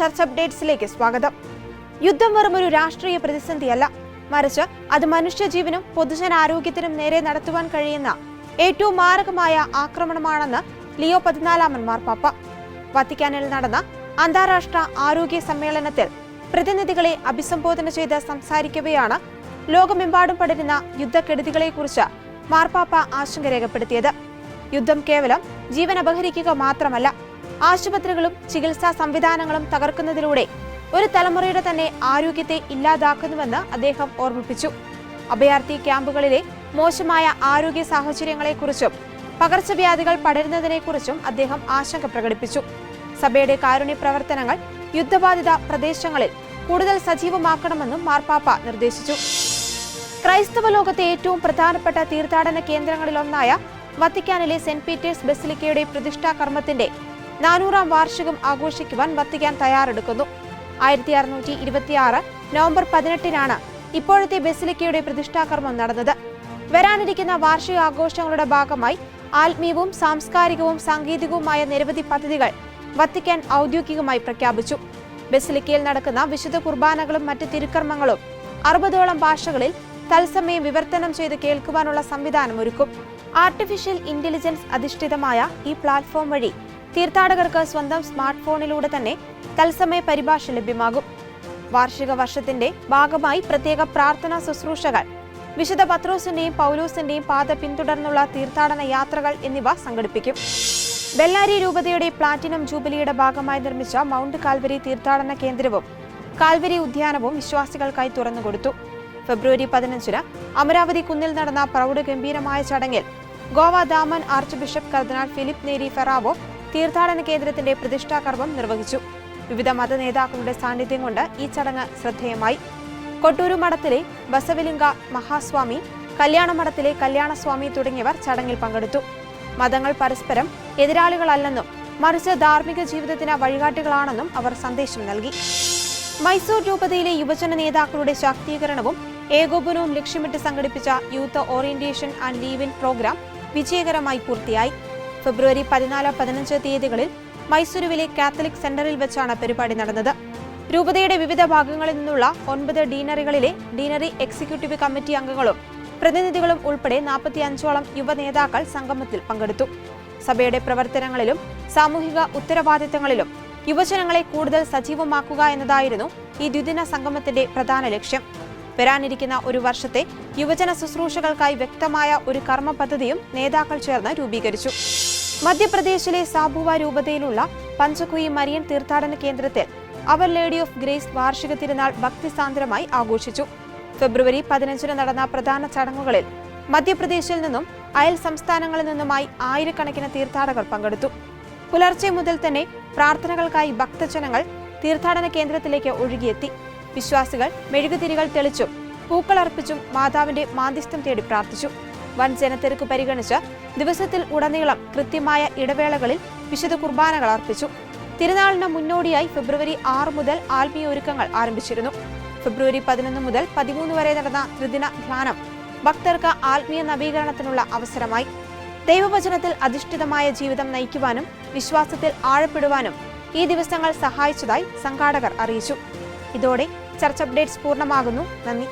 ചർച്ച അപ്ഡേറ്റ്സിലേക്ക് സ്വാഗതം. യുദ്ധം വെറുമൊരു രാഷ്ട്രീയ പ്രതിസന്ധിയല്ല, മറിച്ച് അത് മനുഷ്യജീവനും പൊതുജനാരോഗ്യത്തിനും നേരെ നടത്തുവാൻ കഴിയുന്ന ഏറ്റവും മാരകമായ ആക്രമണമാണെന്ന് ലിയോ 14 മാർപ്പാപ്പ വത്തിക്കാനിൽ നടന്ന അന്താരാഷ്ട്ര ആരോഗ്യ സമ്മേളനത്തിൽ പ്രതിനിധികളെ അഭിസംബോധന ചെയ്ത് സംസാരിക്കവെയാണ് ലോകമെമ്പാടും പടരുന്ന യുദ്ധക്കെടുതികളെക്കുറിച്ച് മാർപ്പാപ്പ ആശങ്ക രേഖപ്പെടുത്തിയത്. യുദ്ധം കേവലം ജീവൻ അപഹരിക്കുക മാത്രമല്ല, ആശുപത്രികളും ചികിത്സാ സംവിധാനങ്ങളും തകർക്കുന്നതിലൂടെ ഒരു തലമുറയുടെ തന്നെ ആരോഗ്യത്തെ ഇല്ലാതാക്കുന്നുവെന്ന് അദ്ദേഹം ഓർമ്മിപ്പിച്ചു. അഭയാർത്ഥി ക്യാമ്പുകളിലെ മോശമായ ആരോഗ്യ സാഹചര്യങ്ങളെക്കുറിച്ചും പകർച്ചവ്യാധികൾ പടരുന്നതിനെക്കുറിച്ചും അദ്ദേഹം ആശങ്ക പ്രകടിപ്പിച്ചു. സഭയുടെ കാരുണ്യ പ്രവർത്തനങ്ങൾ യുദ്ധബാധിത പ്രദേശങ്ങളിൽ കൂടുതൽ സജീവമാക്കണമെന്നും മാർപ്പാപ്പ നിർദ്ദേശിച്ചു. ക്രൈസ്തവ ലോകത്തെ ഏറ്റവും പ്രധാനപ്പെട്ട തീർത്ഥാടന കേന്ദ്രങ്ങളിലൊന്നായ വത്തിക്കാനിലെ സെന്റ് പീറ്റേഴ്സ് ബസിലിക്കയുടെ പ്രതിഷ്ഠാ കർമ്മത്തിന്റെ 400ാം വാർഷികം ആഘോഷിക്കുവാൻ വത്തിക്കാൻ തയ്യാറെടുക്കുന്നു. 1626 നവംബർ 18-നാണ് ഇപ്പോഴത്തെ ബസിലിക്കയുടെ പ്രതിഷ്ഠാകർമ്മം നടന്നത്. വരാനിരിക്കുന്ന വാർഷിക ആഘോഷങ്ങളുടെ ഭാഗമായി ആത്മീയവും സാംസ്കാരികവും സാങ്കേതികവുമായ നിരവധി പദ്ധതികൾ വത്തിക്കാൻ ഔദ്യോഗികമായി പ്രഖ്യാപിച്ചു. ബസിലിക്കയിൽ നടക്കുന്ന വിശുദ്ധ കുർബാനകളും മറ്റ് തിരുക്കർമ്മങ്ങളും 60ഓളം ഭാഷകളിൽ തത്സമയം വിവർത്തനം ചെയ്ത് കേൾക്കുവാനുള്ള സംവിധാനം ഒരുക്കും. ആർട്ടിഫിഷ്യൽ ഇന്റലിജൻസ് അധിഷ്ഠിതമായ ഈ പ്ലാറ്റ്ഫോം വഴി തീർത്ഥാടകർക്ക് സ്വന്തം സ്മാർട്ട് ഫോണിലൂടെ തന്നെ തത്സമയ പരിഭാഷ ലഭ്യമാകും. വാർഷിക വർഷത്തിന്റെ ഭാഗമായി പ്രത്യേക പ്രാർത്ഥനാ ശുശ്രൂഷകൾ, വിശുദ്ധ പത്രോസിന്റെയും പൗലോസിന്റെയും പാത പിന്തുടർന്നുള്ള തീർത്ഥാടന യാത്രകൾ എന്നിവ സംഘടിപ്പിക്കും. ബെല്ലാരി രൂപതയുടെ പ്ലാറ്റിനം ജൂബിലിയുടെ ഭാഗമായി നിർമ്മിച്ച മൗണ്ട് കാൽവരി തീർത്ഥാടന കേന്ദ്രവും കാൽവരി ഉദ്യാനവും വിശ്വാസികൾക്കായി തുറന്നുകൊടുത്തു. ഫെബ്രുവരി 15-ന് അമരാവതി കുന്നിൽ നടന്ന പ്രൗഢഗംഭീരമായ ചടങ്ങിൽ ഗോവ ദാമൻ ആർച്ച് ബിഷപ്പ് കർദിനാൾ ഫിലിപ്പ് നേരി ഫെറാവോ തീർത്ഥാടന കേന്ദ്രത്തിന്റെ പ്രതിഷ്ഠാകർമ്മം നിർവഹിച്ചു. വിവിധ മത നേതാക്കളുടെ സാന്നിധ്യം കൊണ്ട് ഈ ചടങ്ങ് ശ്രദ്ധേയമായി. കൊട്ടൂരു മഠത്തിലെ ബസവലിംഗ മഹാസ്വാമി, കല്യാണ മഠത്തിലെ കല്യാണസ്വാമി തുടങ്ങിയവർ ചടങ്ങിൽ പങ്കെടുത്തു. മതങ്ങൾ പരസ്പരം എതിരാളികളല്ലെന്നും മറിച്ച് ധാർമ്മിക ജീവിതത്തിന് വഴികാട്ടികളാണെന്നും അവർ സന്ദേശം നൽകി. മൈസൂർ രൂപതയിലെ യുവജന നേതാക്കളുടെ ശാക്തീകരണവും ഏകോപനവും ലക്ഷ്യമിട്ട് സംഘടിപ്പിച്ച youth orientation and leave in programme വിജയകരമായി പൂർത്തിയായി. ഫെബ്രുവരി 14-15 തീയതികളിൽ മൈസൂരുവിലെ കാത്തലിക് സെന്ററിൽ വെച്ചാണ് പരിപാടി നടന്നത്. രൂപതയുടെ വിവിധ ഭാഗങ്ങളിൽ നിന്നുള്ള 9 ഡീനറികളിലെ ഡീനറി എക്സിക്യൂട്ടീവ് കമ്മിറ്റി അംഗങ്ങളും പ്രതിനിധികളും ഉൾപ്പെടെ 45ഓളം യുവ നേതാക്കൾ സംഗമത്തിൽ പങ്കെടുത്തു. സഭയുടെ പ്രവർത്തനങ്ങളിലും സാമൂഹിക ഉത്തരവാദിത്തങ്ങളിലും യുവജനങ്ങളെ കൂടുതൽ സജീവമാക്കുക എന്നതായിരുന്നു ഈ ദ്വിദിന സംഗമത്തിന്റെ പ്രധാന ലക്ഷ്യം. വരാനിരിക്കുന്ന ഒരു വർഷത്തെ യുവജന ശുശ്രൂഷകൾക്കായി വ്യക്തമായ ഒരു കർമ്മ പദ്ധതിയും നേതാക്കൾ ചേർന്ന് രൂപീകരിച്ചു. മധ്യപ്രദേശിലെ സാബുവ രൂപതയിലുള്ള പഞ്ചകുയി മരിയൻ തീർത്ഥാടന കേന്ദ്രത്തിൽ അവർ ലേഡി ഓഫ് ഗ്രേസ് വാർഷിക തിരുനാൾ ഭക്തിസാന്ദ്രമായി ആഘോഷിച്ചു. ഫെബ്രുവരി 15-ന് നടന്ന പ്രധാന ചടങ്ങുകളിൽ മധ്യപ്രദേശിൽ നിന്നും അയൽ സംസ്ഥാനങ്ങളിൽ നിന്നുമായി ആയിരക്കണക്കിന് തീർത്ഥാടകർ പങ്കെടുത്തു. പുലർച്ചെ മുതൽ തന്നെ പ്രാർത്ഥനകൾക്കായി ഭക്തജനങ്ങൾ തീർത്ഥാടന കേന്ദ്രത്തിലേക്ക് ഒഴുകിയെത്തി. വിശ്വാസികൾ മെഴുകുതിരികൾ തെളിച്ചും പൂക്കളർപ്പിച്ചും മാതാവിന്റെ മാധ്യസ്ഥം തേടി പ്രാർത്ഥിച്ചു. വൻ ജനത്തിരക്ക് പരിഗണിച്ച് ദിവസത്തിൽ ഉടനീളം കൃത്യമായ ഇടവേളകളിൽ വിശുദ്ധ കുർബാനകൾ അർപ്പിച്ചു. തിരുനാളിന് മുന്നോടിയായി ഫെബ്രുവരി 6 മുതൽ ആത്മീയ ഒരുക്കങ്ങൾ ആരംഭിച്ചിരുന്നു. ഫെബ്രുവരി 11 മുതൽ 13 വരെ നടന്ന ത്രിദിന ധ്യാനം ഭക്തർക്ക് ആത്മീയ നവീകരണത്തിനുള്ള അവസരമായി. ദൈവവചനത്തിൽ അധിഷ്ഠിതമായ ജീവിതം നയിക്കുവാനും വിശ്വാസത്തിൽ ആഴപ്പെടുവാനും ഈ ദിവസങ്ങൾ സഹായിച്ചതായി സംഘാടകർ അറിയിച്ചു. ഇതോടെ ചർച്ച അപ്ഡേറ്റ്സ് പൂർണ്ണമാകുന്നു. നന്ദി.